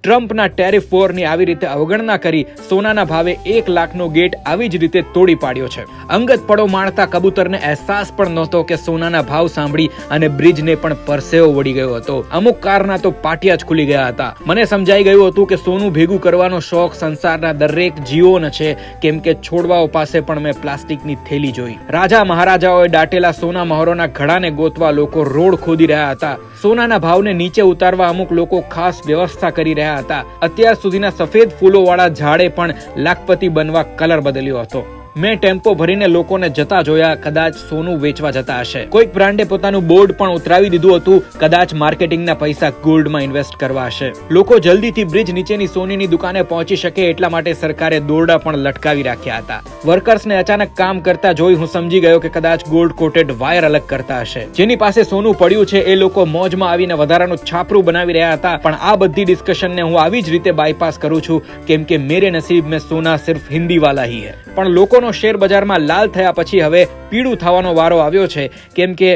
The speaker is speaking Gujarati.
ટ્રમ્પના ટેરિફ વોરની આવી રીતે અવગણના કરી સોનાના ભાવે 1 લાખનો ગેટ આવી જ રીતે તોડી પાડ્યો છે. અંગત પડો માણતા કબૂતરને અહેસાસ પણ નહોતો કે સોનાના ભાવ સાંભળી અને બ્રિજને પણ પરસેવો વળી ગયો હતો. અમુક કારના તો પાટિયા જ ખુલી ગયા હતા. મને સમજાઈ ગયું હતું કે સોનું ભેગું કરવાનો શોખ સંસારના દરેક જીવોને છે, કેમ કે છોડવાઓ પાસે પણ મેં પ્લાસ્ટિકની થેલી જોઈ. રાજા મહારાજાઓએ દાટેલા સોના મહોરોના ઘડાને ગોતવા લોકો રોડ ખોદી રહ્યા હતા. સોનાના ભાવને નીચે ઉતારવા અમુક લોકો ખાસ વ્યવસ્થા કરી રહ્યા હતા. અત્યાર સુધીના સફેદ ફૂલોવાળા ઝાડે પણ લાખપતિ બનવા કલર બદલ્યો હતો. મેં ટેમ્પો ભરીને લોકોને જતા જોયા, કદાચ સોનું વેચવા જતા હશે. કોઈક બ્રાન્ડે પોતાનું બોર્ડ પણ ઉતરાવી દીધું હતું, કદાચ માર્કેટિંગના પૈસા ગોલ્ડમાં ઇન્વેસ્ટ કરવા હશે. લોકો જલ્દીથી બ્રિજ નીચેની સોનીની દુકાને પહોંચી શકે એટલા માટે સરકારે દોરડા પણ લટકાવી રાખ્યા હતા. વર્કર્સને અચાનક કામ કરતા જોઈ હું સમજી ગયો કે કદાચ ગોલ્ડ કોટેડ વાયર અલગ કરતા હશે. જેની પાસે સોનું પડ્યું છે એ લોકો મોજમાં આવીને વધારાનું છાપરું બનાવી રહ્યા હતા. પણ આ બધી ડિસ્કશનને હું આવી જ રીતે બાયપાસ કરું છું, કેમ કે મેરે નસીબ મેં સોના સિર્ફ હિન્દી વાલા હી હૈ. પણ લોકોનો શેર બજારમાં લાલ થયા પછી હવે પીળું થવાનો વારો આવ્યો છે, કેમ કે